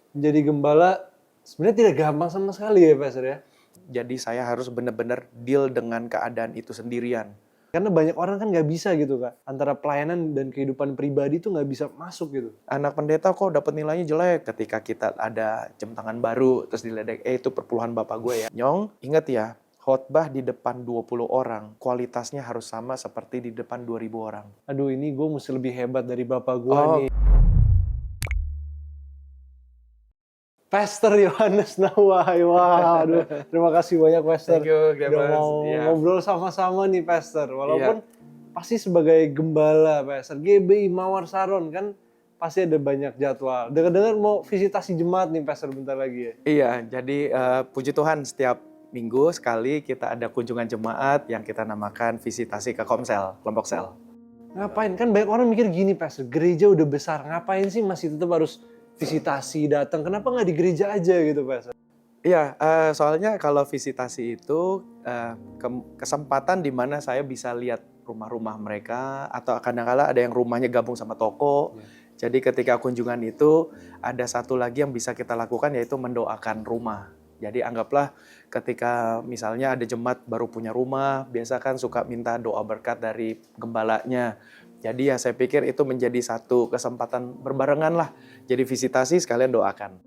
Menjadi gembala sebenarnya tidak gampang sama sekali ya, Pastor ya. Jadi saya harus benar-benar deal dengan keadaan itu sendirian. Karena banyak orang kan nggak bisa gitu Kak. Antara pelayanan dan kehidupan pribadi tuh nggak bisa masuk gitu. Anak pendeta kok dapat nilainya jelek ketika kita ada jam tangan baru terus diledek, itu perpuluhan bapak gue ya. Nyong, ingat ya, khotbah di depan 20 orang, kualitasnya harus sama seperti di depan 2000 orang. Aduh ini gue mesti lebih hebat dari bapak gue Oh, nih. Pastor Yohanes Nawai, wah, aduh, terima kasih banyak Pastor. thank you, Udah Clemens. mau Iya. ngobrol sama-sama nih Pastor. Walaupun pasti sebagai gembala Pastor, GBI Mawar Saron kan pasti ada banyak jadwal. Dengar-dengar mau visitasi jemaat nih Pastor bentar lagi ya. Iya, jadi puji Tuhan setiap minggu sekali kita ada kunjungan jemaat yang kita namakan visitasi ke Komsel, kelompok sel. Ngapain? Kan banyak orang mikir gini Pastor, gereja udah besar, ngapain sih masih tetap harus visitasi datang? Kenapa nggak di gereja aja gitu Pastor? Iya, soalnya kalau visitasi itu kesempatan di mana saya bisa lihat rumah-rumah mereka, atau kadang-kala ada yang rumahnya gabung sama toko. Jadi ketika kunjungan itu ada satu lagi yang bisa kita lakukan, yaitu mendoakan rumah. Jadi anggaplah ketika misalnya ada jemaat baru punya rumah, biasa kan suka minta doa berkat dari gembalanya. Jadi ya saya pikir itu menjadi satu kesempatan berbarengan lah. Jadi visitasi sekalian doakan.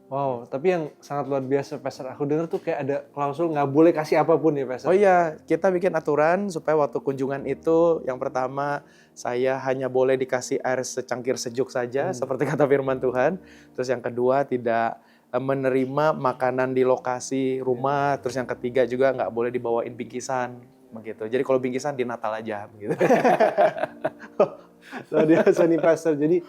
Wow, tapi yang sangat luar biasa Pastor, aku dengar tuh kayak ada klausul nggak boleh kasih apapun ya Pastor. Oh iya, kita bikin aturan supaya waktu kunjungan itu yang pertama saya hanya boleh dikasih air secangkir sejuk saja seperti kata firman Tuhan. Terus yang kedua tidak menerima makanan di lokasi rumah. Terus yang ketiga juga nggak boleh dibawain bingkisan begitu. Jadi kalau bingkisan di Natal aja begitu. Luar biasa nih Pastor. Jadi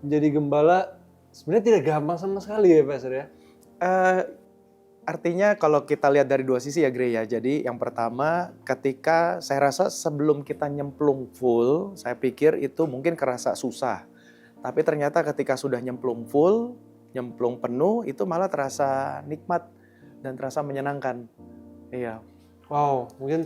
menjadi gembala sebenarnya tidak gampang sama sekali ya Pastor ya. Artinya kalau kita lihat dari dua sisi ya Grey ya. Jadi yang pertama ketika saya rasa sebelum kita nyemplung full, saya pikir itu mungkin kerasa susah. Tapi ternyata ketika sudah nyemplung full, nyemplung penuh, itu malah terasa nikmat dan terasa menyenangkan. Iya. Wow, mungkin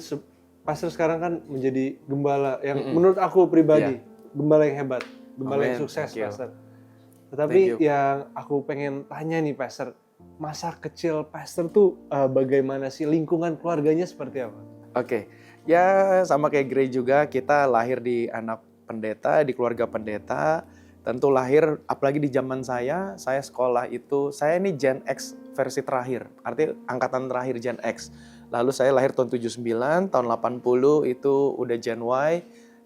Pastor sekarang kan menjadi gembala yang menurut aku pribadi, gembala yang hebat, gembala yang Amen. sukses Thank you. Pastor. Thank Tetapi you. yang aku pengen tanya nih Pastor, masa kecil Pastor tuh bagaimana sih, lingkungan keluarganya seperti apa? Oke, ya sama kayak Grey juga, kita lahir di anak pendeta, di keluarga pendeta. Tentu lahir, apalagi di zaman saya sekolah itu, saya ini Gen X versi terakhir, artinya angkatan terakhir Gen X. Lalu saya lahir tahun 79, tahun 80 itu udah Gen Y,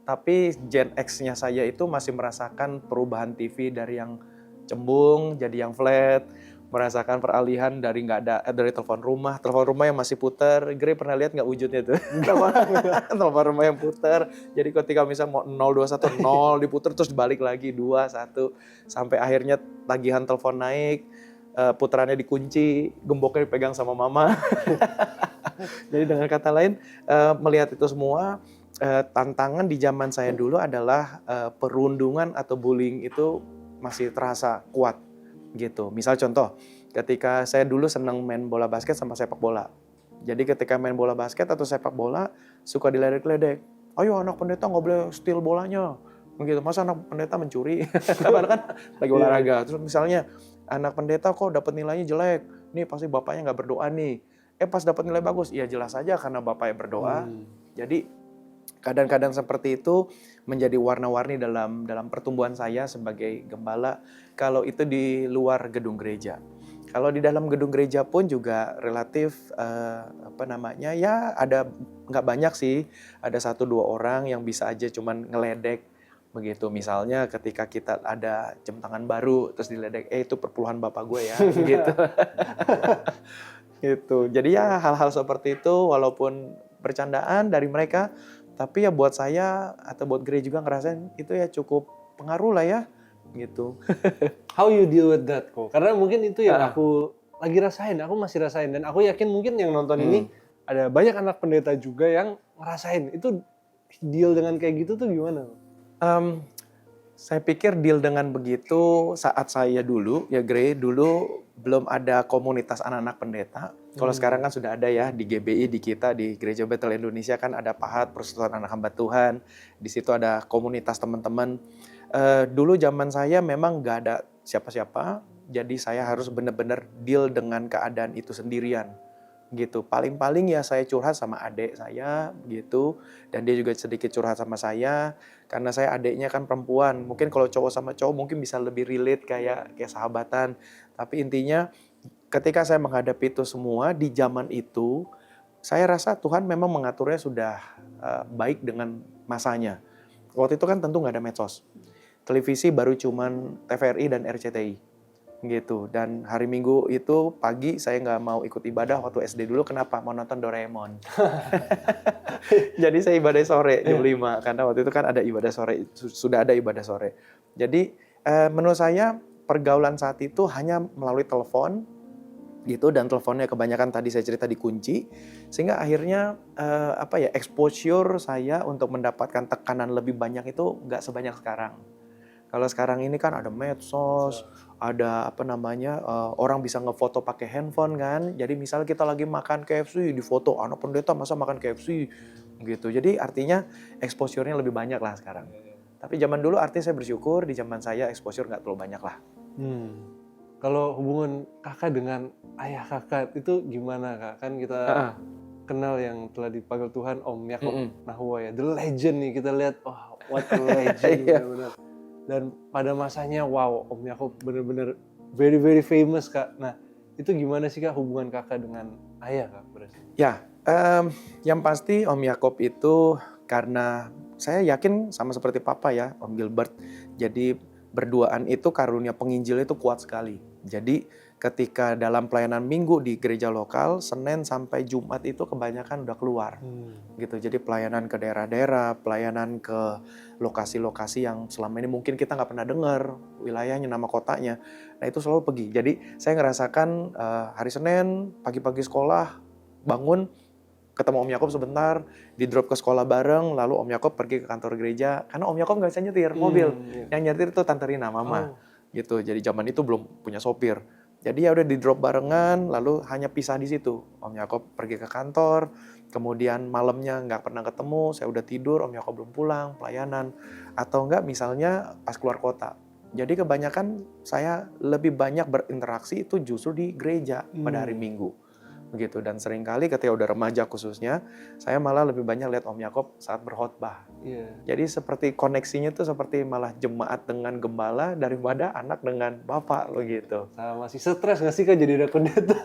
tapi Gen X-nya saya itu masih merasakan perubahan TV dari yang cembung jadi yang flat, merasakan peralihan dari dari telepon rumah yang masih putar. Grey pernah lihat nggak wujudnya tuh? Telepon rumah yang putar. Jadi ketika misalnya mau 021 0 diputar terus balik lagi 21 sampai akhirnya tagihan telepon naik, putarannya dikunci, gemboknya dipegang sama mama. Jadi dengan kata lain, melihat itu semua, tantangan di zaman saya dulu adalah perundungan atau bullying itu masih terasa kuat gitu. Misal contoh, ketika saya dulu senang main bola basket sama sepak bola. Jadi ketika main bola basket atau sepak bola, suka diledek-ledek. Ayo anak pendeta nggak boleh steal bolanya. Begitu, masa anak pendeta mencuri? Padahal kan lagi olahraga. Terus misalnya, anak pendeta kok dapat nilainya jelek. Nih pasti bapaknya nggak berdoa nih. Pas dapat nilai bagus, ya jelas aja karena bapaknya berdoa. Jadi kadang-kadang seperti itu menjadi warna-warni dalam pertumbuhan saya sebagai gembala. Kalau itu di luar gedung gereja. Kalau di dalam gedung gereja pun juga relatif ya ada nggak banyak sih, ada 1-2 orang yang bisa aja cuman ngeledek begitu. Misalnya ketika kita ada jam tangan baru terus diledek, itu perpuluhan bapak gue ya gitu. Gitu. Jadi ya hal-hal seperti itu walaupun bercandaan dari mereka, tapi ya buat saya atau buat Grey juga ngerasain itu ya cukup pengaruh lah ya gitu. How you deal with that kok? Karena mungkin itu yang aku lagi rasain, aku masih rasain. Dan aku yakin mungkin yang nonton ini ada banyak anak pendeta juga yang ngerasain. Itu deal dengan kayak gitu tuh gimana? Saya pikir deal dengan begitu saat saya dulu, ya Grey, dulu belum ada komunitas anak-anak pendeta. Kalau sekarang kan sudah ada ya di GBI, di kita, di Gereja Betel Indonesia kan ada PAHAT, Persekutuan Anak Hamba Tuhan. Di situ ada komunitas teman-teman. Dulu zaman saya memang nggak ada siapa-siapa. Jadi saya harus benar-benar deal dengan keadaan itu sendirian gitu. Paling-paling ya saya curhat sama adik saya gitu, dan dia juga sedikit curhat sama saya karena saya adiknya kan perempuan. Mungkin kalau cowok sama cowok mungkin bisa lebih relate kayak sahabatan. Tapi intinya ketika saya menghadapi itu semua di zaman itu, saya rasa Tuhan memang mengaturnya sudah baik dengan masanya. Waktu itu kan tentu nggak ada medsos. Televisi baru cuman TVRI dan RCTI gitu. Dan hari Minggu itu pagi saya nggak mau ikut ibadah waktu SD dulu. Kenapa? Mau nonton Doraemon. Jadi saya ibadah sore jam 5 karena waktu itu kan ada ibadah sore, sudah ada ibadah sore. Jadi menurut saya pergaulan saat itu hanya melalui telepon gitu, dan teleponnya kebanyakan tadi saya cerita dikunci, sehingga akhirnya exposure saya untuk mendapatkan tekanan lebih banyak itu nggak sebanyak sekarang. Kalau sekarang ini kan ada medsos, ada orang bisa ngefoto pakai handphone kan. Jadi misalnya kita lagi makan KFC, difoto anak pendeta masa makan KFC gitu. Jadi artinya exposure-nya lebih banyak lah sekarang. Tapi zaman dulu artinya saya bersyukur di zaman saya exposure nggak terlalu banyak lah. Kalau hubungan kakak dengan ayah kakak itu gimana kak? Kan kita kenal yang telah dipanggil Tuhan Om Yakob Nahua ya, the legend nih, kita lihat what a legend benar-benar. Dan pada masanya wow, Om Yakob benar-benar very very famous kak. Nah itu gimana sih kak hubungan kakak dengan ayah kak berarti? Ya, yang pasti Om Yakob itu karena saya yakin sama seperti Papa ya, Om Gilbert. Jadi berduaan itu karunia penginjil itu kuat sekali. Jadi ketika dalam pelayanan minggu di gereja lokal, Senin sampai Jumat itu kebanyakan udah keluar. Gitu. Jadi pelayanan ke daerah-daerah, pelayanan ke lokasi-lokasi yang selama ini mungkin kita nggak pernah dengar wilayahnya, nama kotanya. Nah itu selalu pergi. Jadi saya ngerasakan hari Senin pagi-pagi sekolah, bangun, ketemu Om Yakob sebentar, di drop ke sekolah bareng, lalu Om Yakob pergi ke kantor gereja, karena Om Yakob nggak bisa nyetir mobil. Yang nyetir itu Tante Rina, Mama. Gitu. Jadi zaman itu belum punya sopir. Jadi ya udah di drop barengan, lalu hanya pisah di situ. Om Yakob pergi ke kantor, kemudian malamnya nggak pernah ketemu, saya udah tidur, Om Yakob belum pulang, pelayanan. Atau enggak misalnya pas keluar kota. Jadi kebanyakan saya lebih banyak berinteraksi itu justru di gereja pada hari Minggu. Begitu. Dan seringkali ketika udah remaja khususnya, saya malah lebih banyak lihat Om Yakob saat berkhotbah. Jadi seperti koneksinya tuh seperti malah jemaat dengan gembala daripada anak dengan bapak lo gitu. Masih stres nggak sih kak jadi ada pendeta?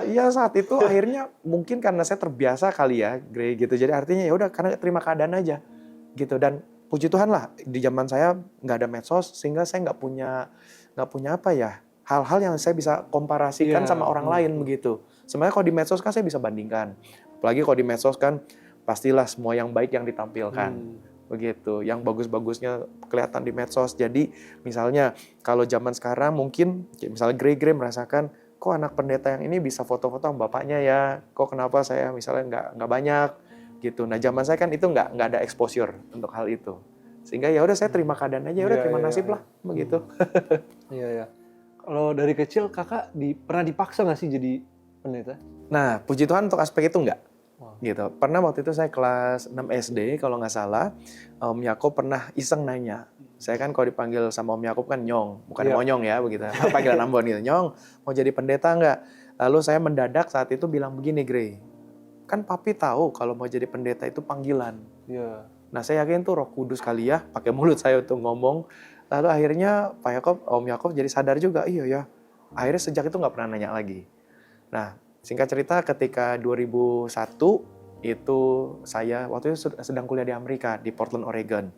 Iya saat itu akhirnya mungkin karena saya terbiasa kali ya, Grey gitu. Jadi artinya ya udah karena terima keadaan aja gitu. Dan puji Tuhan lah di zaman saya nggak ada medsos sehingga saya nggak punya hal-hal yang saya bisa komparasikan sama orang lain begitu. Sebenarnya kalau di medsos kan saya bisa bandingkan. Apalagi kalau di medsos kan pastilah semua yang baik yang ditampilkan. Begitu. Yang bagus-bagusnya kelihatan di medsos. Jadi misalnya kalau zaman sekarang mungkin misalnya Grey merasakan kok anak pendeta yang ini bisa foto-foto sama bapaknya ya. Kok kenapa saya misalnya nggak banyak gitu. Nah zaman saya kan itu nggak ada exposure untuk hal itu. Sehingga ya udah saya terima keadaan aja, udah terima nasib lah begitu. Iya. Kalau dari kecil kakak pernah dipaksa nggak sih jadi pendeta? Nah, puji Tuhan untuk aspek itu enggak. Gitu. Pernah waktu itu saya kelas 6 SD kalau nggak salah, Om Yakob pernah iseng nanya. Saya kan kalau dipanggil sama Om Yakob kan Nyong, bukan Monyong ya begitu. Panggilan Ambon gitu. Nyong, mau jadi pendeta nggak? Lalu saya mendadak saat itu bilang begini, Grey. Kan papi tahu kalau mau jadi pendeta itu panggilan. Nah, saya yakin tuh Roh Kudus kali ya pakai mulut saya untuk ngomong. Lalu akhirnya Om Yakob jadi sadar juga, iya ya. Akhirnya sejak itu nggak pernah nanya lagi. Nah, singkat cerita ketika 2001 itu saya waktu itu sedang kuliah di Amerika, di Portland, Oregon.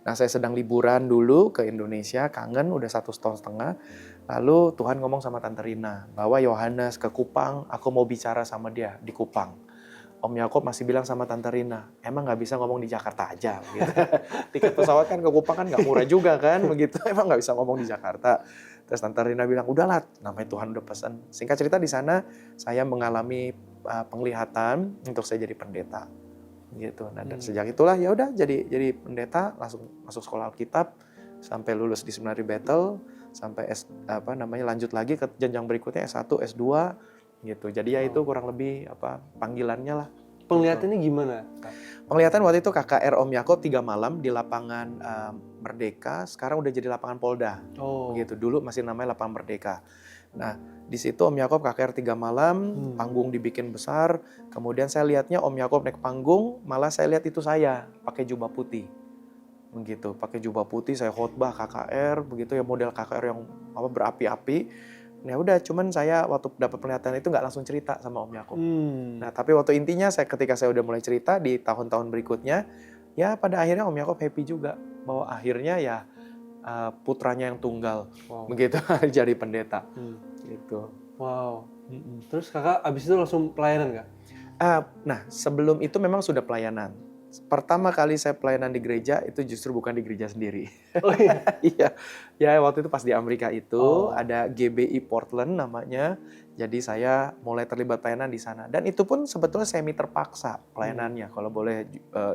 Nah, saya sedang liburan dulu ke Indonesia, kangen udah 1,5 tahun. Lalu Tuhan ngomong sama Tante Rina, bawa Yohanes ke Kupang, aku mau bicara sama dia di Kupang. Om Yakob masih bilang sama Tante Rina, emang nggak bisa ngomong di Jakarta aja, gitu. Tiket pesawat kan ke Kupang kan nggak murah juga kan, begitu. Emang nggak bisa ngomong di Jakarta. Terus Tante Rina bilang, udahlah, namanya Tuhan udah pesan. Singkat cerita di sana saya mengalami penglihatan untuk saya jadi pendeta, gitu. Nah dan sejak itulah ya udah jadi pendeta, langsung masuk sekolah Alkitab sampai lulus di Seminari Bethel, sampai lanjut lagi ke jenjang berikutnya S1, S2. Gitu. Jadi ya itu kurang lebih panggilannya lah. penglihatannya gimana? Penglihatan waktu itu KKR Om Yakob 3 malam di lapangan Merdeka, sekarang udah jadi lapangan Polda. Oh. Begitu, dulu masih namanya lapangan Merdeka. Nah, di situ Om Yakob KKR 3 malam, panggung dibikin besar, kemudian saya lihatnya Om Yakob naik panggung, malah saya lihat itu saya pakai jubah putih. Begitu, pakai jubah putih saya khotbah KKR, begitu ya, model KKR yang berapi-api. Ya udah, cuman saya waktu dapat penglihatan itu nggak langsung cerita sama Om Yakob. Nah, tapi waktu intinya ketika saya udah mulai cerita di tahun-tahun berikutnya, ya pada akhirnya Om Yakob happy juga bahwa akhirnya ya putranya yang tunggal, begitu jadi pendeta. Gitu. Wow. Terus kakak abis itu langsung pelayanan nggak? Nah, sebelum itu memang sudah pelayanan. Pertama kali saya pelayanan di gereja itu justru bukan di gereja sendiri. Oh iya? Iya, ya waktu itu pas di Amerika itu ada GBI Portland namanya. Jadi saya mulai terlibat pelayanan di sana. Dan itu pun sebetulnya semi terpaksa pelayanannya, kalau boleh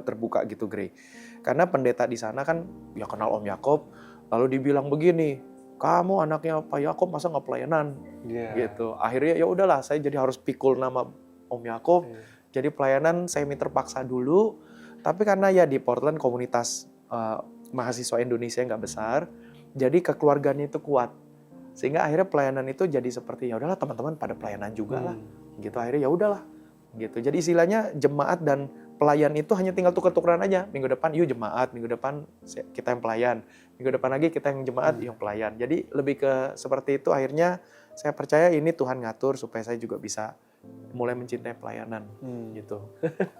terbuka gitu, Grey. Karena pendeta di sana kan ya kenal Om Yakob, lalu dibilang begini, kamu anaknya Pak Yakob masa nggak pelayanan? Gitu. Akhirnya ya udahlah, saya jadi harus pikul nama Om Yakob. Jadi pelayanan semi terpaksa dulu. Tapi karena ya di Portland komunitas mahasiswa Indonesia nggak besar, jadi kekeluargaannya itu kuat. Sehingga akhirnya pelayanan itu jadi seperti ya udahlah teman-teman pada pelayanan juga lah. Gitu akhirnya ya udahlah. Gitu. Jadi istilahnya jemaat dan pelayan itu hanya tinggal tuker-tukeran aja. Minggu depan yuk jemaat, minggu depan kita yang pelayan. Minggu depan lagi kita yang jemaat, yang pelayan. Jadi lebih ke seperti itu, akhirnya saya percaya ini Tuhan ngatur supaya saya juga bisa mulai mencintai pelayanan gitu.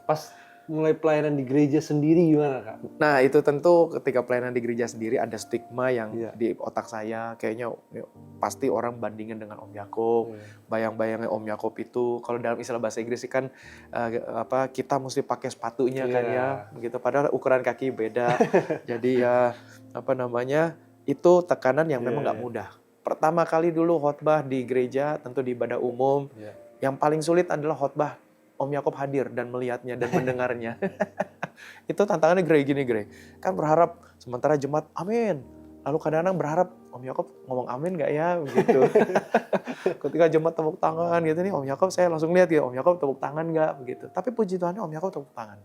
Pas mulai pelayanan di gereja sendiri gimana kak? Nah itu tentu ketika pelayanan di gereja sendiri ada stigma yang di otak saya, kayaknya pasti orang bandingin dengan Om Yakob, bayang-bayangnya Om Yakob itu kalau dalam istilah bahasa Inggris kan kita mesti pakai sepatunya kan ya, begitu. Padahal ukuran kaki beda, jadi ya itu tekanan yang memang nggak mudah. Pertama kali dulu khotbah di gereja, tentu di ibadah umum, yang paling sulit adalah khotbah Om Yakob hadir dan melihatnya dan mendengarnya. Itu tantangannya gini, kan berharap sementara jemaat amin. Lalu kadang-kadang berharap Om Yakob ngomong amin nggak ya, begitu. Ketika jemaat tepuk tangan gitu nih, Om Yakob saya langsung lihat gitu, Om Yakob tepuk tangan nggak, begitu. Tapi puji Tuhannya Om Yakob tepuk tangan,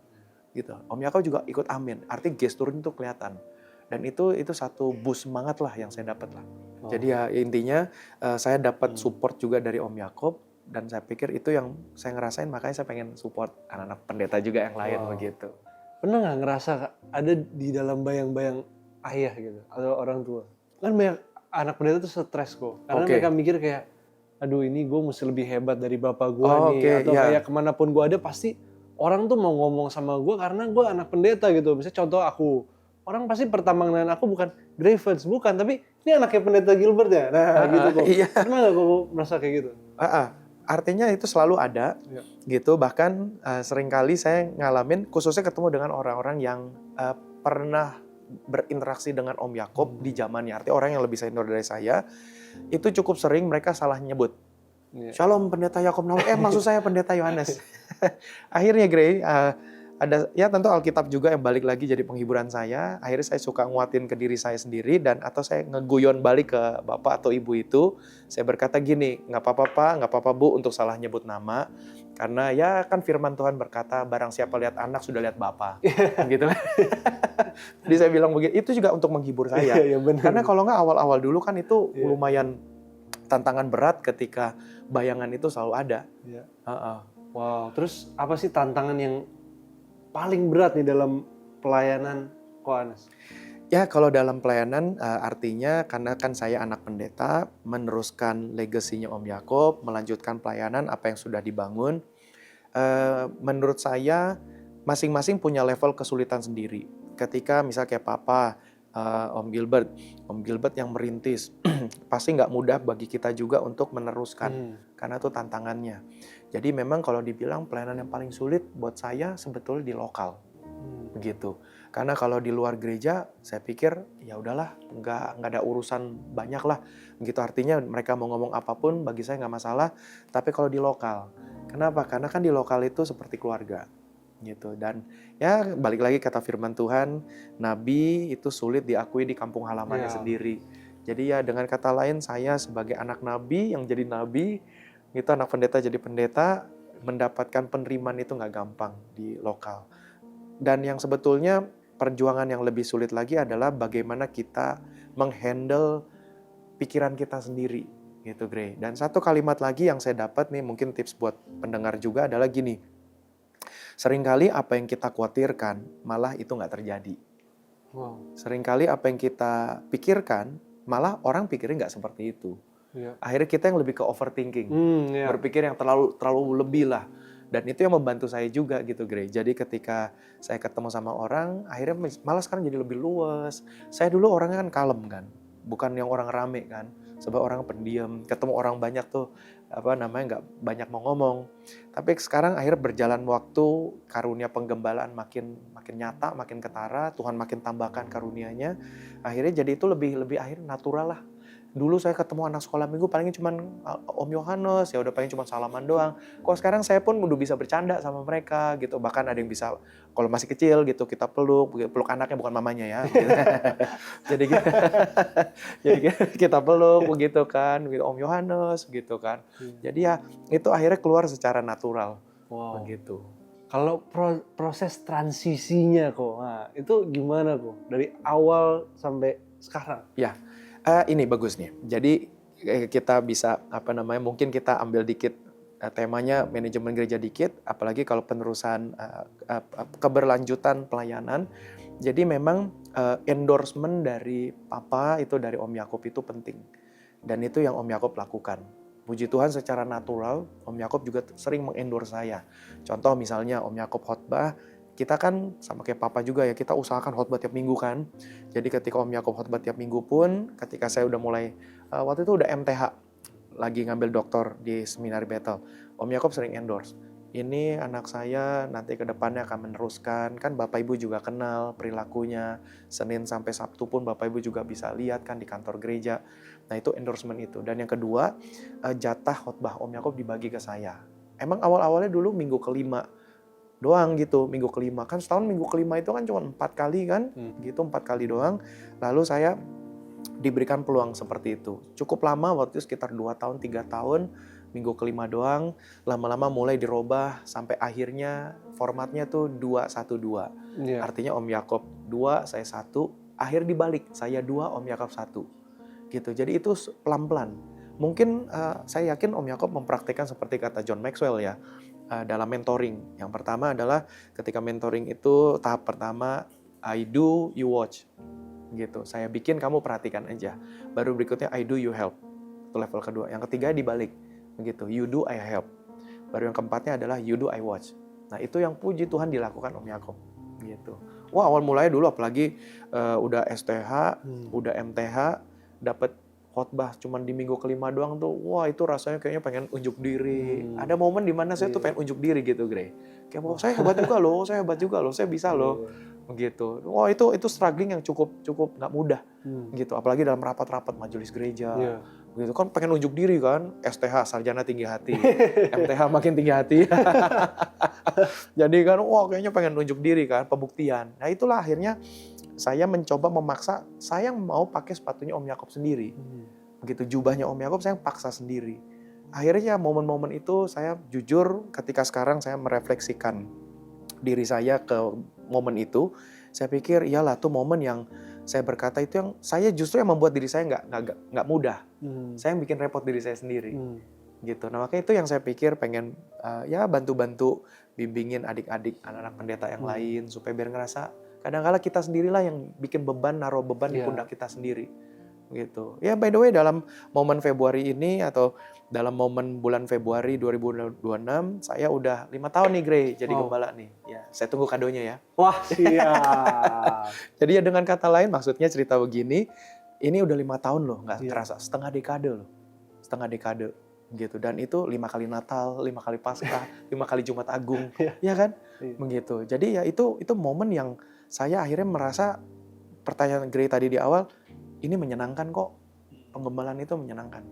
gitu. Om Yakob juga ikut amin, artinya gesturnya itu kelihatan. Dan itu satu boost semangat lah yang saya dapat lah. Jadi ya intinya saya dapat support juga dari Om Yakob. Dan saya pikir itu yang saya ngerasain, makanya saya pengen support anak-anak pendeta juga yang lain begitu. Pernah nggak ngerasa ada di dalam bayang-bayang ayah gitu atau orang tua? Kan banyak anak pendeta tuh stres kok, karena mereka mikir kayak, aduh ini gue mesti lebih hebat dari bapak gue atau kayak kemanapun gue ada pasti orang tuh mau ngomong sama gue karena gue anak pendeta gitu. Misalnya contoh aku, orang pasti pertama ngeliat aku bukan Gravens, bukan, tapi ini anaknya pendeta Gilbert ya. Nah gitu kok. Pernah nggak kok merasa kayak gitu? Artinya itu selalu ada, gitu. Bahkan seringkali saya ngalamin, khususnya ketemu dengan orang-orang yang pernah berinteraksi dengan Om Yakob di zamannya. Artinya orang yang lebih senior dari saya, itu cukup sering mereka salah nyebut. Shalom pendeta Yakob, maksud saya pendeta Yohanes. Akhirnya Grey, ada ya tentu Alkitab juga yang balik lagi jadi penghiburan saya. Akhirnya saya suka nguatin ke diri saya sendiri atau saya ngeguyon balik ke bapak atau ibu itu. Saya berkata gini, nggak apa-apa Pak, nggak apa-apa Bu untuk salah nyebut nama. Karena ya kan firman Tuhan berkata barang siapa lihat anak sudah lihat Bapa. Gitu. Jadi saya bilang begitu, itu juga untuk menghibur saya. Karena kalau nggak awal-awal dulu kan itu lumayan tantangan berat ketika bayangan itu selalu ada. Wow, terus apa sih tantangan yang paling berat nih dalam pelayanan Koanes? Ya kalau dalam pelayanan artinya karena kan saya anak pendeta, meneruskan legasinya Om Yakob, melanjutkan pelayanan apa yang sudah dibangun. Menurut saya masing-masing punya level kesulitan sendiri. Ketika misalnya kayak Papa, Om Gilbert yang merintis, pasti nggak mudah bagi kita juga untuk meneruskan, karena itu tantangannya. Jadi memang kalau dibilang pelayanan yang paling sulit buat saya sebetulnya di lokal, begitu. Karena kalau di luar gereja, saya pikir ya udahlah, nggak ada urusan banyak lah, begitu. Artinya mereka mau ngomong apapun bagi saya nggak masalah. Tapi kalau di lokal, kenapa? Karena kan di lokal itu seperti keluarga, gitu. Dan ya balik lagi kata firman Tuhan, nabi itu sulit diakui di kampung halamannya sendiri. Jadi ya dengan kata lain saya sebagai anak nabi yang jadi nabi, itu anak pendeta jadi pendeta, mendapatkan penerimaan itu nggak gampang di lokal. Dan yang sebetulnya perjuangan yang lebih sulit lagi adalah bagaimana kita menghandle pikiran kita sendiri gitu, Gray. Dan satu kalimat lagi yang saya dapat nih, mungkin tips buat pendengar juga adalah gini. Seringkali apa yang kita khawatirkan malah itu nggak terjadi. Wow. Seringkali apa yang kita pikirkan malah orang pikirnya nggak seperti itu. Iya. Akhirnya kita yang lebih ke overthinking, Iya. berpikir yang terlalu lebih lah. Dan itu yang membantu saya juga gitu, Gray. Jadi ketika saya ketemu sama orang, akhirnya malah sekarang jadi lebih luas. Saya dulu orangnya kan kalem kan, bukan yang orang rame kan. Sebab orang pendiam, ketemu orang banyak tuh nggak banyak mau ngomong. Tapi sekarang akhirnya berjalan waktu, karunia penggembalaan makin nyata, makin ketara, Tuhan makin tambahkan karunianya. Akhirnya jadi itu lebih akhirnya natural lah. Dulu saya ketemu anak sekolah minggu palingnya cuma Om Yohanes, ya udah paling cuma salaman doang. Kok sekarang saya pun udah bisa bercanda sama mereka gitu. Bahkan ada yang bisa, kalau masih kecil gitu kita peluk anaknya bukan mamanya ya. Gitu. jadi kita peluk begitu kan, gitu Om Yohanes gitu kan. Jadi ya itu akhirnya keluar secara natural. Wow. Begitu. Kalau proses transisinya kok, nah, itu gimana kok? Dari awal sampai sekarang? Ya. Ini bagus nih. Jadi kita bisa mungkin kita ambil dikit temanya manajemen gereja dikit, apalagi kalau penerusan keberlanjutan pelayanan. Jadi memang endorsement dari Papa itu dari Om Yakub itu penting. Dan itu yang Om Yakub lakukan. Puji Tuhan secara natural Om Yakub juga sering mengendorse saya. Contoh misalnya Om Yakub khotbah, kita kan sama kayak Papa juga ya, kita usahakan khotbah tiap minggu kan. Jadi ketika Om Yakub khotbah tiap minggu pun, ketika saya udah mulai, waktu itu udah MTH, lagi ngambil doktor di Seminari Bethel, Om Yakub sering endorse. Ini anak saya nanti ke depannya akan meneruskan, kan Bapak Ibu juga kenal perilakunya, Senin sampai Sabtu pun Bapak Ibu juga bisa lihat kan di kantor gereja. Nah itu endorsement itu. Dan yang kedua, jatah khotbah Om Yakub dibagi ke saya. Emang awal-awalnya dulu minggu kelima, doang gitu, minggu kelima. Kan setahun minggu kelima itu kan cuma 4 kali kan, gitu 4 kali doang. Lalu saya diberikan peluang seperti itu. Cukup lama, waktu itu sekitar 2 tahun, 3 tahun, minggu kelima doang. Lama-lama mulai dirubah, sampai akhirnya formatnya tuh 2-1-2. Yeah. Artinya Om Yakub 2, saya 1, akhir dibalik, saya 2, Om Yakub 1. Gitu, jadi itu pelan-pelan. Mungkin saya yakin Om Yakub mempraktikkan seperti kata John Maxwell ya, dalam mentoring. Yang pertama adalah ketika mentoring itu tahap pertama, I do, you watch. Gitu. Saya bikin, kamu perhatikan aja. Baru berikutnya I do, you help. Itu level kedua. Yang ketiga dibalik. Begitu. You do, I help. Baru yang keempatnya adalah you do, I watch. Nah, itu yang puji Tuhan dilakukan Om Yakub. Gitu. Wah, awal mulanya dulu apalagi udah STH, udah MTH, dapat khotbah cuman di minggu kelima doang tuh, wah itu rasanya kayaknya pengen unjuk diri. Ada momen di mana saya tuh pengen unjuk diri gitu, Gray. Kayak saya hebat juga loh, saya bisa loh. Begitu. Wah itu struggling yang cukup nggak mudah. Gitu. Apalagi dalam rapat-rapat majelis gereja. Gitu kan pengen unjuk diri kan, STH sarjana tinggi hati, MTH makin tinggi hati. Jadi kan wah kayaknya pengen unjuk diri kan, pembuktian. Nah itulah akhirnya saya mencoba memaksa, saya mau pakai sepatunya Om Yakub sendiri. Begitu jubahnya Om Yakub saya paksa sendiri. Akhirnya momen-momen itu saya jujur ketika sekarang saya merefleksikan diri saya ke momen itu, saya pikir iyalah tuh momen yang saya berkata itu yang saya justru yang membuat diri saya nggak mudah. Saya yang bikin repot diri saya sendiri. Gitu. Nah makanya itu yang saya pikir pengen ya bantu-bantu bimbingin adik-adik anak-anak pendeta yang lain supaya biar ngerasa kadang-kala kita sendirilah yang bikin beban, naruh beban di pundak kita sendiri. Gitu. Ya by the way dalam momen Februari ini atau dalam momen bulan Februari 2026 saya udah 5 tahun nih Gray jadi gembala nih. Ya, saya tunggu kadonya ya. Wah siap. Jadi ya dengan kata lain maksudnya cerita begini, ini udah 5 tahun loh, nggak terasa, setengah dekade loh. Setengah dekade gitu. Dan itu 5 kali Natal, 5 kali Paskah, 5 kali Jumat Agung, ya kan? Begitu. Jadi ya itu momen yang saya akhirnya merasa pertanyaan Gray tadi di awal, ini menyenangkan kok, penggembalaan itu menyenangkan.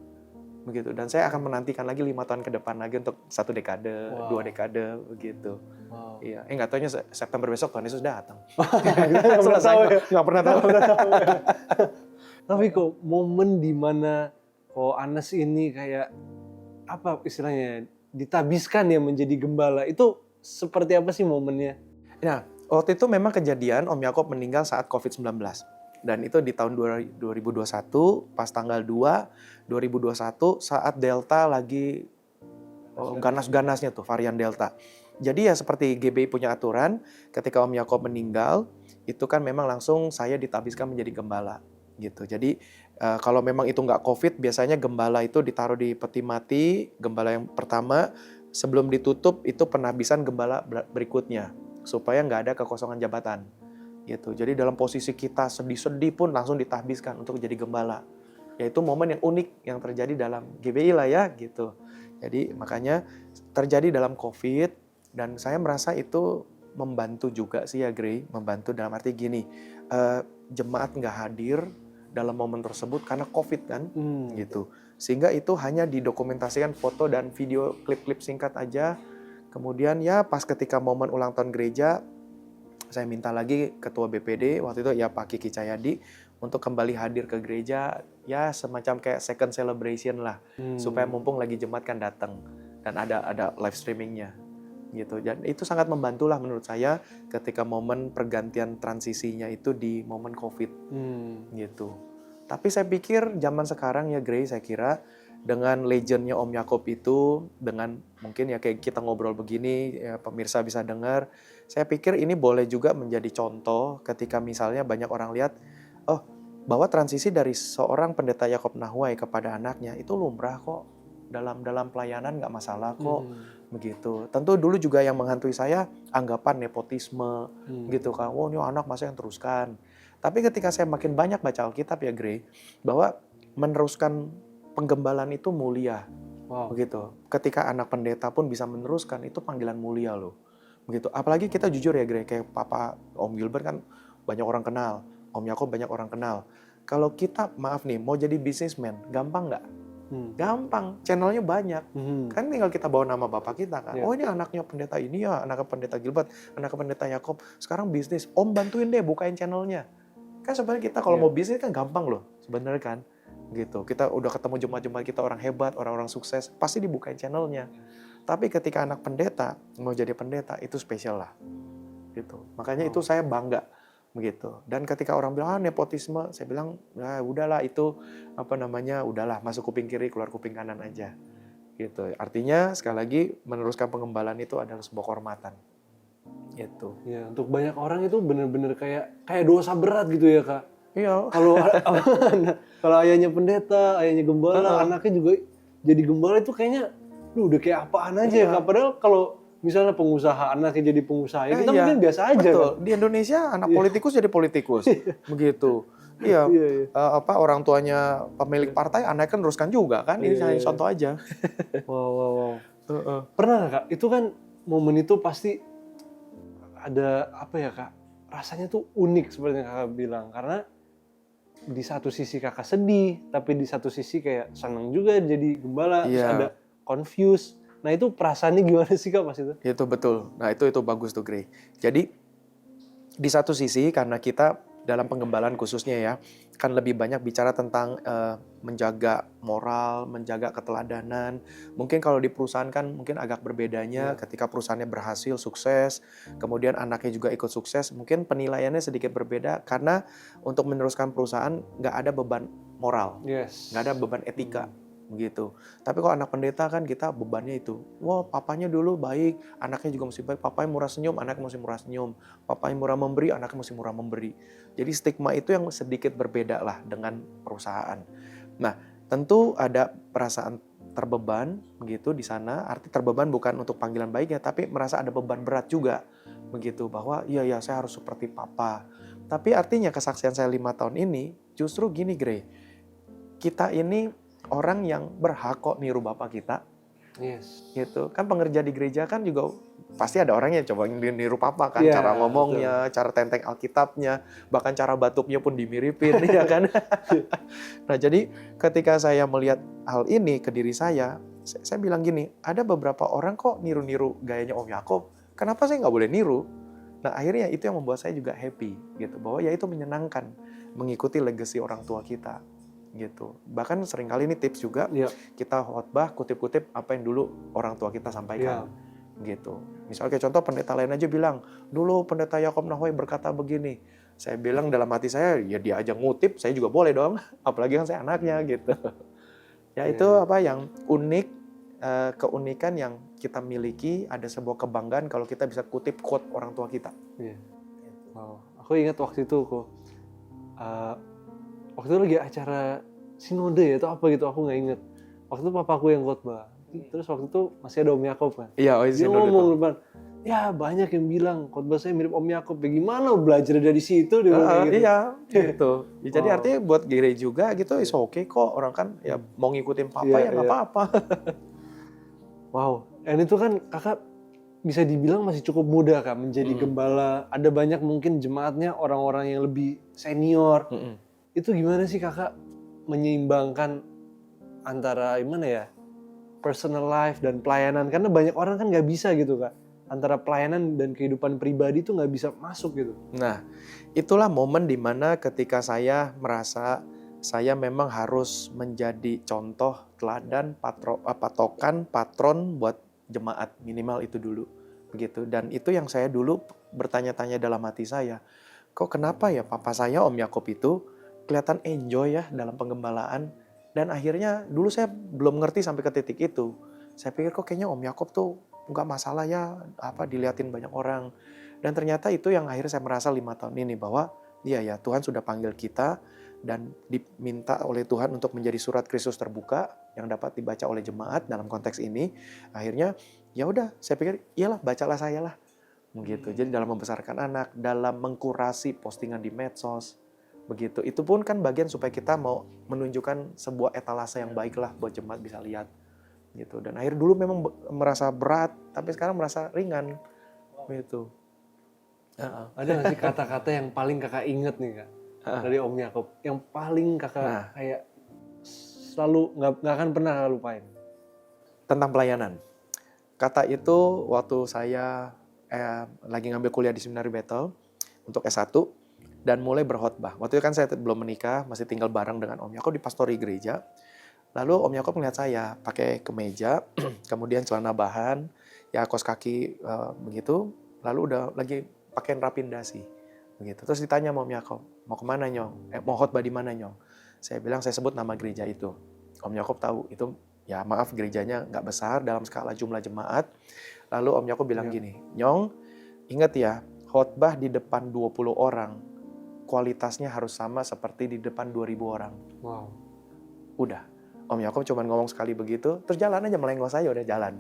Begitu. Dan saya akan menantikan lagi 5 tahun ke depan lagi untuk 1 dekade, 2 dekade, begitu. Iya. Nggak taunya September besok Tuhan Yesus datang. Nggak pernah tahu. Tapi kok momen dimana kok Anes ini kayak, apa istilahnya, ditabiskan ya menjadi gembala. Itu seperti apa sih momennya? Nah, waktu itu memang kejadian Om Yakob meninggal saat COVID-19. Dan itu di tahun 2021, pas tanggal 2, 2021 saat Delta lagi ganas-ganasnya tuh, varian Delta. Jadi ya seperti GBI punya aturan, ketika Om Yakob meninggal, itu kan memang langsung saya ditabiskan menjadi gembala. Gitu. Jadi kalau memang itu nggak COVID, biasanya gembala itu ditaruh di peti mati, gembala yang pertama, sebelum ditutup itu penabisan gembala berikutnya, supaya nggak ada kekosongan jabatan. Gitu. Jadi dalam posisi kita sedih-sedih pun langsung ditahbiskan untuk jadi gembala. Yaitu momen yang unik yang terjadi dalam GBI lah ya gitu. Jadi makanya terjadi dalam COVID dan saya merasa itu membantu juga sih ya Gray. Membantu dalam arti gini, jemaat nggak hadir dalam momen tersebut karena COVID kan gitu. Sehingga itu hanya didokumentasikan foto dan video klip-klip singkat aja. Kemudian ya pas ketika momen ulang tahun gereja, saya minta lagi ketua BPD waktu itu ya Pak Kiki Cahyadi untuk kembali hadir ke gereja, ya semacam kayak second celebration lah, supaya mumpung lagi jemaat kan datang dan ada live streamingnya gitu. Dan itu sangat membantu lah menurut saya ketika momen pergantian transisinya itu di momen COVID gitu. Tapi saya pikir zaman sekarang ya Gray, saya kira dengan legendnya Om Yakob itu, dengan mungkin ya kayak kita ngobrol begini, ya pemirsa bisa dengar, saya pikir ini boleh juga menjadi contoh ketika misalnya banyak orang lihat, oh bahwa transisi dari seorang pendeta Yakob Nahuai kepada anaknya itu lumrah kok, dalam pelayanan nggak masalah kok, begitu. Tentu dulu juga yang menghantui saya anggapan nepotisme, gitu kan, oh ini anak masa yang teruskan. Tapi ketika saya makin banyak baca Alkitab ya Gray, bahwa meneruskan penggembalaan itu mulia, begitu. Ketika anak pendeta pun bisa meneruskan, itu panggilan mulia loh, begitu. Apalagi kita jujur ya Gray, kayak Papa Om Gilbert kan banyak orang kenal, Om Yakob banyak orang kenal. Kalau kita, maaf nih, mau jadi businessman, gampang nggak? Gampang, channelnya banyak. Kan tinggal kita bawa nama bapak kita kan. Oh ini anaknya pendeta ini ya, anaknya pendeta Gilbert, anaknya pendeta Yakob. Sekarang bisnis, Om bantuin deh bukain channelnya. Kan sebenarnya kita kalau mau bisnis kan gampang loh, sebenarnya kan. Gitu. Kita udah ketemu jemaat-jemaat kita orang hebat, orang-orang sukses, pasti dibukain channelnya. Tapi ketika anak pendeta mau jadi pendeta itu spesial lah. Gitu. Makanya itu saya bangga begitu. Dan ketika orang bilang nepotisme, saya bilang ya udahlah itu udahlah masuk kuping kiri keluar kuping kanan aja. Gitu. Artinya sekali lagi meneruskan pengembalaan itu adalah sebuah kehormatan. Gitu. Ya, untuk banyak orang itu benar-benar kayak dosa berat gitu ya, Kak. Iya. Kalau ayahnya pendeta, ayahnya gembala, anaknya juga jadi gembala itu kayaknya udah kayak apaan aja ya, Kak. Padahal kalau misalnya pengusaha, anaknya jadi pengusaha, ya kita mungkin biasa aja. Betul. Kan? Di Indonesia anak politikus jadi politikus. Begitu. Iya. Orang tuanya pemilik partai, anaknya kan teruskan juga kan. Ini hanya contoh aja. Wow. Pernah nggak, Kak? Itu kan momen itu pasti ada apa ya, Kak? Rasanya tuh unik seperti yang Kakak bilang. Karena di satu sisi Kakak sedih, tapi di satu sisi kayak seneng juga jadi gembala. Terus ada confused. Nah itu perasaannya gimana sih Kak pas itu? Itu betul. Nah itu bagus tuh Gray. Jadi di satu sisi karena kita dalam penggembalaan khususnya ya, kan lebih banyak bicara tentang menjaga moral, menjaga keteladanan. Mungkin kalau di perusahaan kan mungkin agak berbedanya ketika perusahaannya berhasil, sukses, kemudian anaknya juga ikut sukses, mungkin penilaiannya sedikit berbeda karena untuk meneruskan perusahaan nggak ada beban moral, nggak ada beban etika. Begitu. Tapi kalau anak pendeta kan kita bebannya itu, wah papanya dulu baik, anaknya juga mesti baik, papanya murah senyum, anaknya mesti murah senyum, papanya murah memberi, anaknya mesti murah memberi. Jadi stigma itu yang sedikit berbeda lah dengan perusahaan. Nah, tentu ada perasaan terbeban begitu di sana, arti terbeban bukan untuk panggilan baiknya, tapi merasa ada beban berat juga begitu, bahwa iya saya harus seperti papa. Tapi artinya kesaksian saya 5 tahun ini justru gini Gray, kita ini orang yang berhak kok niru bapak kita, gitu kan. Pengerja di gereja kan juga pasti ada orang yang coba niru papa kan, cara ngomongnya, cara tenteng Alkitabnya, bahkan cara batuknya pun dimiripin, ya kan. Nah jadi ketika saya melihat hal ini ke diri saya bilang gini, ada beberapa orang kok niru-niru gayanya Om Yakob, kenapa saya nggak boleh niru? Nah akhirnya itu yang membuat saya juga happy, gitu, bahwa ya itu menyenangkan mengikuti legacy orang tua kita. gitu. Bahkan seringkali ini tips juga, Iya. kita khotbah kutip-kutip apa yang dulu orang tua kita sampaikan. Gitu. Misalnya kayak contoh pendeta lain aja bilang, dulu pendeta Yakob Nahoy berkata begini. Saya bilang dalam hati saya, ya dia aja ngutip, saya juga boleh dong. Apalagi kan saya anaknya gitu. Ya itu apa yang unik, keunikan yang kita miliki, ada sebuah kebanggaan kalau kita bisa kutip quote orang tua kita. Iya. Wow. Aku ingat waktu itu kok. Waktu itu lagi acara sinode ya atau apa gitu, aku nggak inget. Waktu itu papaku yang khotbah. Terus waktu itu masih ada Om Yakob kan. Iya, Dia ngomong depan, ya banyak yang bilang khotbah saya mirip Om Yakob. Ya gimana belajar dari situ dia bilang kayak gitu. Iya, gitu. Ya, jadi Wow. artinya buat gereja juga gitu, is okay kok. Orang kan ya mau ngikutin papa Iya, ya nggak iya. apa-apa. Wow, dan itu kan kakak bisa dibilang masih cukup muda kak menjadi gembala. Ada banyak mungkin jemaatnya orang-orang yang lebih senior. Itu gimana sih kakak menyeimbangkan antara gimana ya personal life dan pelayanan? Karena banyak orang kan nggak bisa gitu kak. Antara pelayanan dan kehidupan pribadi itu nggak bisa masuk gitu. Nah, itulah momen dimana ketika saya merasa saya memang harus menjadi contoh, teladan, patokan, patron buat jemaat, minimal itu dulu. Begitu. Dan itu yang saya dulu bertanya-tanya dalam hati saya, kok kenapa ya papa saya Om Yakob itu kelihatan enjoy ya dalam penggembalaan. Dan akhirnya dulu saya belum ngerti sampai ke titik itu. Saya pikir kok kayaknya Om Yakob tuh nggak masalah ya diliatin banyak orang. Dan ternyata itu yang akhirnya saya merasa 5 tahun ini bahwa iya ya Tuhan sudah panggil kita dan diminta oleh Tuhan untuk menjadi surat Kristus terbuka yang dapat dibaca oleh jemaat dalam konteks ini. Akhirnya ya udah saya pikir iyalah bacalah saya lah. Begitu. Jadi dalam membesarkan anak, dalam mengkurasi postingan di medsos, begitu. Itu pun kan bagian supaya kita mau menunjukkan sebuah etalase yang baik lah buat jemaat bisa lihat. Gitu. Dan akhir dulu memang merasa berat, tapi sekarang merasa ringan. Gitu. Ada nggak sih kata-kata yang paling kakak inget nih kak dari Om Yakob? Yang paling kakak kayak selalu nggak akan pernah kakak lupain. Tentang pelayanan. Kata itu waktu saya lagi ngambil kuliah di Seminari Bethel untuk S1 dan mulai berkhotbah. Waktu itu kan saya belum menikah, masih tinggal bareng dengan Om Yakob di pastori gereja. Lalu Om Yakob melihat saya pakai kemeja, kemudian celana bahan, ya kaos kaki begitu, lalu udah lagi pakaian rapin dasi. Begitu. Terus ditanya sama Om Yakob, mau kemana Nyong? Mau khotbah di mana Nyong? Saya bilang saya sebut nama gereja itu. Om Yakob tahu itu, ya maaf gerejanya nggak besar dalam skala jumlah jemaat. Lalu Om Yakob bilang gini, Nyong ingat ya khotbah di depan 20 orang, kualitasnya harus sama seperti di depan 2000 orang. Wow. Udah, Om Yakob cuma ngomong sekali begitu, terus jalan aja melengos saya udah jalan.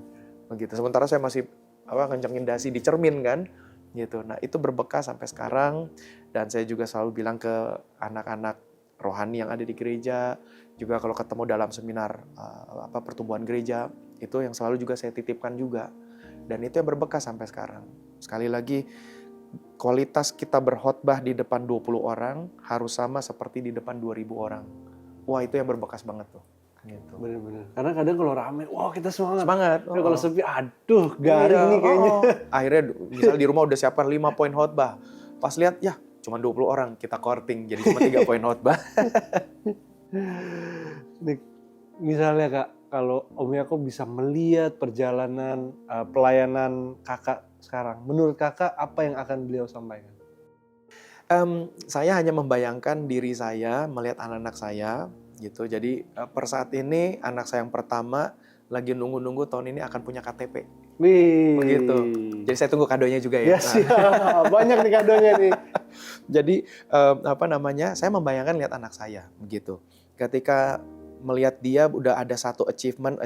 Begitu. Sementara saya masih kencengin dasi di cermin kan. Gitu. Nah itu berbekas sampai sekarang dan saya juga selalu bilang ke anak-anak rohani yang ada di gereja, juga kalau ketemu dalam seminar pertumbuhan gereja, itu yang selalu juga saya titipkan juga. Dan itu yang berbekas sampai sekarang. Sekali lagi, kualitas kita berkhotbah di depan 20 orang harus sama seperti di depan 2000 orang. Wah itu yang berbekas banget tuh. Gitu. Bener-bener. Karena kadang kalau rame, wah kita semangat. Semangat. Tapi kalau sepi, aduh garing nih kayaknya. Akhirnya misalnya di rumah udah siapkan 5 poin khotbah. Pas lihat, ya cuma 20 orang kita korting, jadi cuma 3 poin khotbah. Nih, misalnya kak, kalau Om Yakob bisa melihat perjalanan pelayanan kakak sekarang, menurut kakak apa yang akan beliau sampaikan? Saya hanya membayangkan diri saya melihat anak-anak saya gitu. Jadi per saat ini anak saya yang pertama lagi nunggu-nunggu tahun ini akan punya KTP. Wih. Begitu. Jadi saya tunggu kadonya juga ya. Ya siap, banyak nih kadonya nih. Jadi saya membayangkan lihat anak saya begitu. Ketika melihat dia udah ada satu achievement,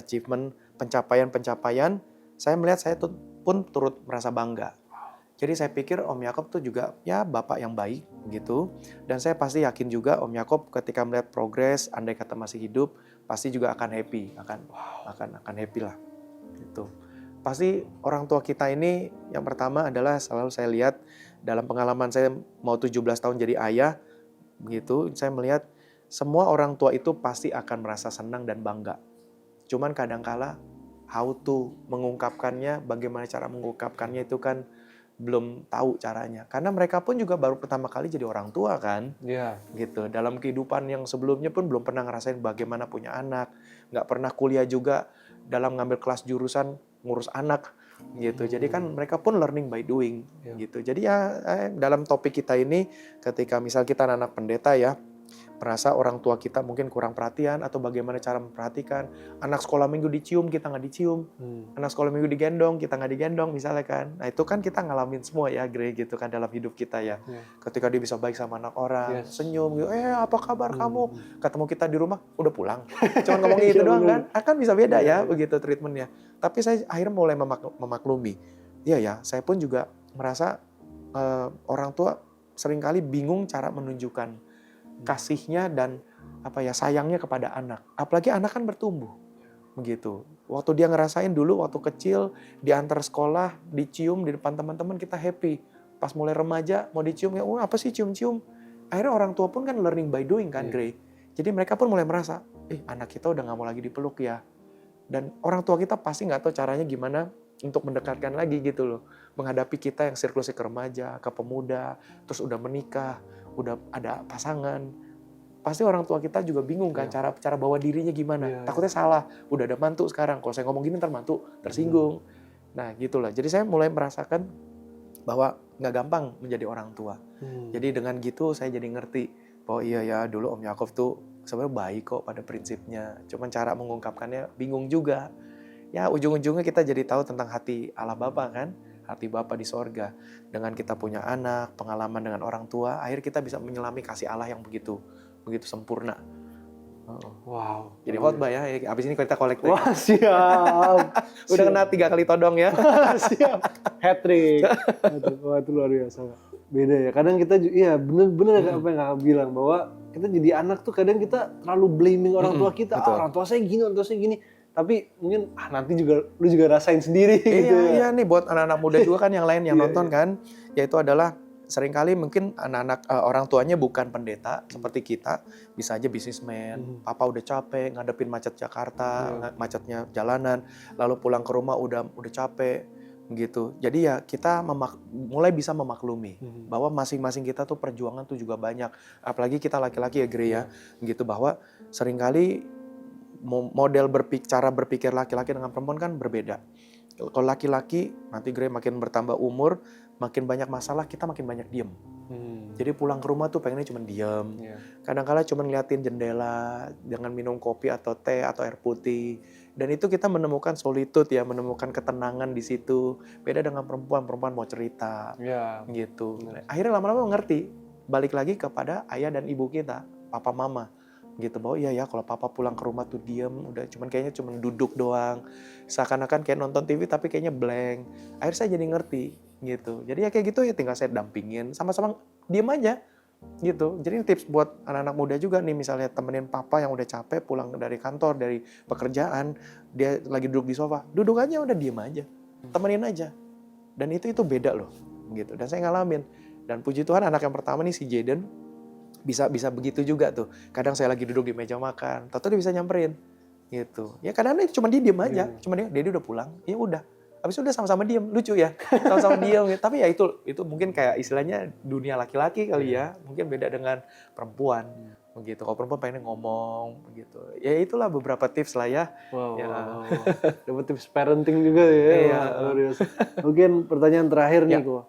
pencapaian, saya melihat saya pun turut merasa bangga. Jadi saya pikir Om Yakob tuh juga ya bapak yang baik gitu. Dan saya pasti yakin juga Om Yakob ketika melihat progres, andai kata masih hidup, pasti juga akan happy, akan happy lah. Gitu. Pasti orang tua kita ini yang pertama adalah selalu saya lihat dalam pengalaman saya mau 17 tahun jadi ayah, begitu, saya melihat semua orang tua itu pasti akan merasa senang dan bangga. Cuman kadangkala how to mengungkapkannya, bagaimana cara mengungkapkannya itu kan belum tahu caranya. Karena mereka pun juga baru pertama kali jadi orang tua kan. Iya. Gitu. Dalam kehidupan yang sebelumnya pun belum pernah ngerasain bagaimana punya anak. Nggak pernah kuliah juga dalam ngambil kelas jurusan ngurus anak. Gitu. Jadi kan mereka pun learning by doing. Iya. Gitu. Jadi ya dalam topik kita ini ketika misal kita anak pendeta ya, merasa orang tua kita mungkin kurang perhatian atau bagaimana cara memperhatikan. Anak sekolah minggu dicium, kita nggak dicium. Anak sekolah minggu digendong, kita nggak digendong misalnya kan. Nah itu kan kita ngalamin semua ya Grey gitu kan dalam hidup kita ya. Ketika dia bisa baik sama anak orang, senyum gitu, apa kabar kamu? Ketemu kita di rumah, udah pulang. Cuman ngomong gitu doang kan. Akan bisa beda ya begitu treatmentnya. Tapi saya akhirnya mulai memaklumi. Iya ya, saya pun juga merasa orang tua seringkali bingung cara menunjukkan kasihnya dan sayangnya kepada anak. Apalagi anak kan bertumbuh. Begitu. Waktu dia ngerasain dulu waktu kecil diantar sekolah, dicium di depan teman-teman kita happy. Pas mulai remaja mau dicium ya, apa sih cium-cium? Akhirnya orang tua pun kan learning by doing kan, Grey. Jadi mereka pun mulai merasa, anak kita udah gak mau lagi dipeluk ya. Dan orang tua kita pasti gak tahu caranya gimana untuk mendekatkan lagi gitu loh. Menghadapi kita yang siklusnya ke remaja, ke pemuda, terus udah menikah, udah ada pasangan, pasti orang tua kita juga bingung kan cara bawa dirinya gimana. Takutnya salah, udah ada mantu sekarang, kalau saya ngomong gini ntar mantu tersinggung. Nah gitulah, jadi saya mulai merasakan bahwa nggak gampang menjadi orang tua. Jadi dengan gitu saya jadi ngerti bahwa iya ya dulu Om Yakov tuh sebenarnya baik kok pada prinsipnya, cuman cara mengungkapkannya bingung juga. Ya ujung-ujungnya kita jadi tahu tentang hati Allah Bapa kan, hati Bapa di sorga. Dengan kita punya anak, pengalaman dengan orang tua, akhirnya kita bisa menyelami kasih Allah yang begitu sempurna. Wow. Jadi khotbah ya, abis ini kita kolektif. Wah siap. Udah kena 3 kali todong ya. Siap. Hat-trick. Wah itu luar biasa. Beda ya, kadang kita, iya bener-bener apa yang kakak bilang, bahwa kita jadi anak tuh kadang kita terlalu blaming orang tua kita. Orang tua saya gini, orang tua saya gini. Tapi mungkin nanti juga lu juga rasain sendiri gitu. Iya nih buat anak-anak muda juga kan yang lain yang nonton kan, yaitu adalah seringkali mungkin anak-anak orang tuanya bukan pendeta seperti kita, bisa aja bisnismen, papa udah capek ngadepin macet Jakarta, macetnya jalanan, lalu pulang ke rumah udah capek gitu. Jadi ya kita mulai bisa memaklumi bahwa masing-masing kita tuh perjuangan tuh juga banyak, apalagi kita laki-laki ya Grey ya, gitu, bahwa seringkali model cara berpikir laki-laki dengan perempuan kan berbeda. Kalau laki-laki nanti Grey makin bertambah umur, makin banyak masalah, kita makin banyak diem. Jadi pulang ke rumah tuh pengennya cuma diem. Kadang-kala cuma ngeliatin jendela, jangan minum kopi atau teh atau air putih. Dan itu kita menemukan solitude ya, menemukan ketenangan di situ. Beda dengan perempuan mau cerita, gitu. Akhirnya lama-lama ngerti, balik lagi kepada ayah dan ibu kita, papa mama. Gitu, bahwa iya ya kalau papa pulang ke rumah tuh diem, udah kayaknya cuman duduk doang, seakan-akan kayak nonton TV tapi kayaknya blank. Akhirnya saya jadi ngerti gitu. Jadi ya kayak gitu ya tinggal saya dampingin, sama-sama diem aja gitu. Jadi tips buat anak-anak muda juga nih, misalnya temenin papa yang udah capek pulang dari kantor, dari pekerjaan, dia lagi duduk di sofa, duduk aja udah diem aja, temenin aja. Dan itu beda loh gitu. Dan saya ngalamin. Dan puji Tuhan anak yang pertama nih si Jaden bisa begitu juga tuh. Kadang saya lagi duduk di meja makan, tahu dia bisa nyamperin gitu. Ya kadang-kadang cuma dia diem aja, cuma dia udah pulang, ya udah. Habis itu udah sama-sama diem, lucu ya, sama-sama diem. Ya. Tapi ya itu mungkin kayak istilahnya dunia laki-laki kali ya, mungkin beda dengan perempuan begitu. Kalau perempuan pengen ngomong begitu. Ya itulah beberapa tips lah ya. Wow. Ya. Dapat tips parenting juga ya. Iya. Mungkin pertanyaan terakhir nih kok.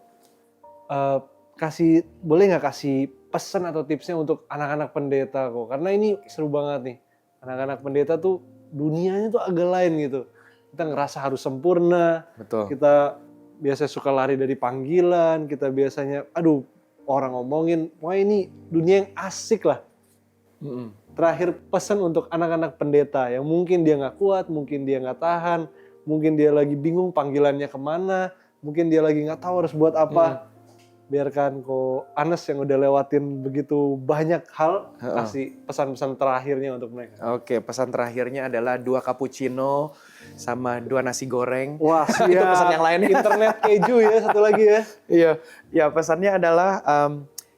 Boleh nggak kasih pesan atau tipsnya untuk anak-anak pendeta kok? Karena ini seru banget nih. Anak-anak pendeta tuh dunianya tuh agak lain gitu. Kita ngerasa harus sempurna. Betul. Kita biasanya suka lari dari panggilan. Kita biasanya, orang ngomongin, wah ini dunia yang asik lah. Terakhir pesan untuk anak-anak pendeta yang mungkin dia nggak kuat, mungkin dia nggak tahan, mungkin dia lagi bingung panggilannya kemana, mungkin dia lagi nggak tahu harus buat apa. Biarkan kok Anes yang udah lewatin begitu banyak hal, kasih pesan-pesan terakhirnya untuk mereka. Oke, pesan terakhirnya adalah 2 cappuccino sama 2 nasi goreng. Wah, siap. Itu pesan yang lainnya. Internet keju ya, satu lagi ya. Iya, pesannya adalah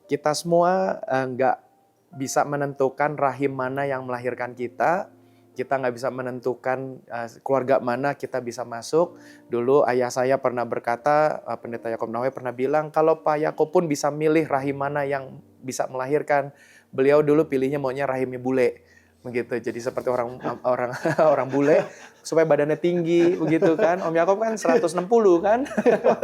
kita semua nggak bisa menentukan rahim mana yang melahirkan kita, Kita nggak bisa menentukan keluarga mana kita bisa masuk. Dulu ayah saya pernah berkata, Pendeta Yakob Nawawi pernah bilang, kalau Pak Yakob pun bisa milih rahim mana yang bisa melahirkan, beliau dulu pilihnya maunya rahimnya bule. Begitu. Jadi seperti orang orang bule supaya badannya tinggi begitu kan. Om Yakob kan 160 kan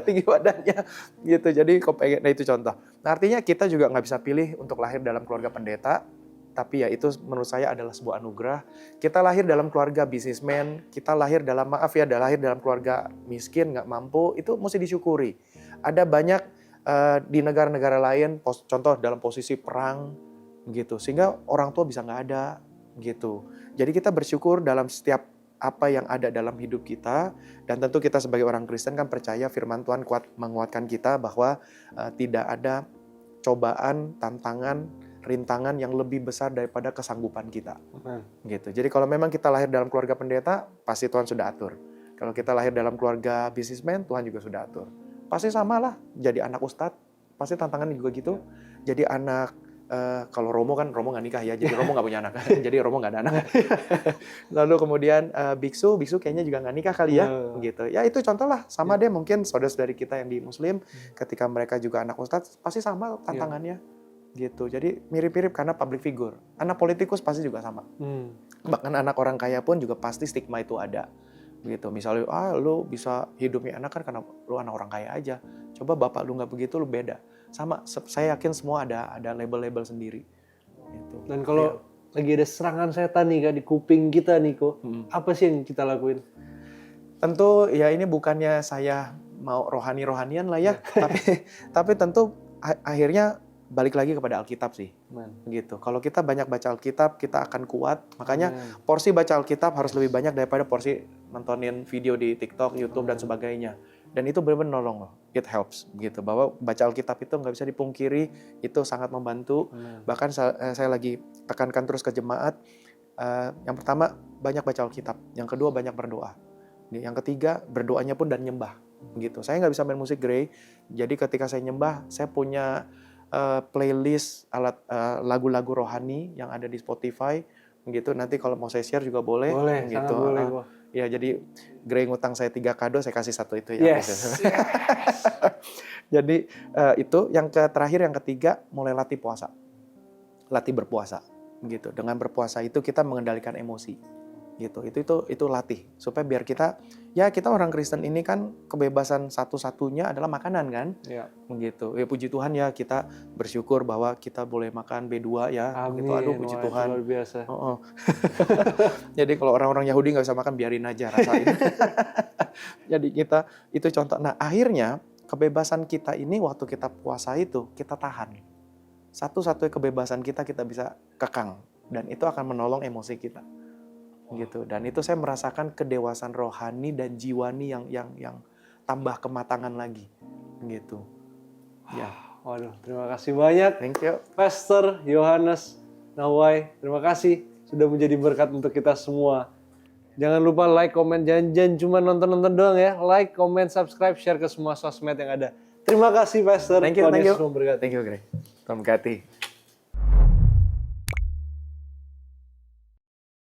tinggi badannya gitu. Jadi nah itu contoh. Nah, artinya kita juga nggak bisa pilih untuk lahir dalam keluarga pendeta. Tapi ya itu menurut saya adalah sebuah anugerah. Kita lahir dalam keluarga bisnismen, kita lahir dalam lahir dalam keluarga miskin, nggak mampu, itu mesti disyukuri. Ada banyak di negara-negara lain, contoh dalam posisi perang, gitu, sehingga orang tua bisa nggak ada, gitu. Jadi kita bersyukur dalam setiap apa yang ada dalam hidup kita, dan tentu kita sebagai orang Kristen kan percaya firman Tuhan menguatkan kita bahwa tidak ada cobaan, tantangan, rintangan yang lebih besar daripada kesanggupan kita. Gitu. Jadi kalau memang kita lahir dalam keluarga pendeta, pasti Tuhan sudah atur. Kalau kita lahir dalam keluarga bisnismen, Tuhan juga sudah atur. Pasti sama lah, jadi anak ustadz, pasti tantangannya juga gitu. Jadi anak, kalau Romo nggak nikah ya, jadi Romo nggak punya anak. Jadi Romo nggak ada anak. Lalu kemudian biksu kayaknya juga nggak nikah kali ya. Gitu. Ya itu contoh lah, sama deh mungkin saudara-saudari kita yang di Muslim, ketika mereka juga anak ustadz, pasti sama tantangannya. Gitu. Jadi mirip-mirip karena public figure. Anak politikus pasti juga sama. Bahkan anak orang kaya pun juga pasti stigma itu ada. Gitu. Misalnya, lu bisa hidupnya enak kan karena lu anak orang kaya aja. Coba bapak lu nggak begitu, lu beda. Sama, saya yakin semua ada label-label sendiri. Gitu. Dan kalau lagi ada serangan setan nih Kak di kuping kita nih kok, apa sih yang kita lakuin? Tentu ya ini bukannya saya mau rohani-rohanian lah ya, tapi tentu akhirnya balik lagi kepada Alkitab sih, gitu. Kalau kita banyak baca Alkitab, kita akan kuat. Makanya porsi baca Alkitab harus lebih banyak daripada porsi nontonin video di TikTok, YouTube dan sebagainya. Dan itu benar-benar nolong loh, it helps, gitu. Bahwa baca Alkitab itu nggak bisa dipungkiri, itu sangat membantu. Bahkan saya lagi tekankan terus ke jemaat. Yang pertama banyak baca Alkitab, yang kedua banyak berdoa, yang ketiga berdoanya pun dan nyembah, gitu. Saya nggak bisa main musik Gray, jadi ketika saya nyembah, saya punya playlist lagu-lagu rohani yang ada di Spotify, gitu. Nanti kalau mau saya share juga boleh, gitu. Boleh. Ya jadi Gray ngutang saya 3 kado, saya kasih 1 itu ya. Yes. Jadi itu yang terakhir, yang ketiga mulai latih puasa, latih berpuasa, gitu. Dengan berpuasa itu kita mengendalikan emosi, gitu. Itu latih supaya biar kita orang Kristen ini kan kebebasan satu-satunya adalah makanan kan, begitu. Ya puji Tuhan ya, kita bersyukur bahwa kita boleh makan B2 ya. Amin. Gitu. Aduh puji Tuhan. Luar biasa. Jadi kalau orang-orang Yahudi nggak bisa makan, biarin aja, rasain. Jadi kita itu contoh. Nah akhirnya kebebasan kita ini waktu kita puasa itu kita tahan. Satu-satunya kebebasan kita bisa kekang, dan itu akan menolong emosi kita. Gitu. Dan itu saya merasakan kedewasaan rohani dan jiwani yang tambah kematangan lagi, gitu. Ya. Waduh, terima kasih banyak. Thank you. Pastor Yohanes Nawawi, terima kasih sudah menjadi berkat untuk kita semua. Jangan lupa like, comment, jangan cuma nonton-nonton doang ya. Like, comment, subscribe, share ke semua sosmed yang ada. Terima kasih Pastor. Thank you. Tuhan Yesus memberkati. Thank you, Greg. Tuhan memberkati.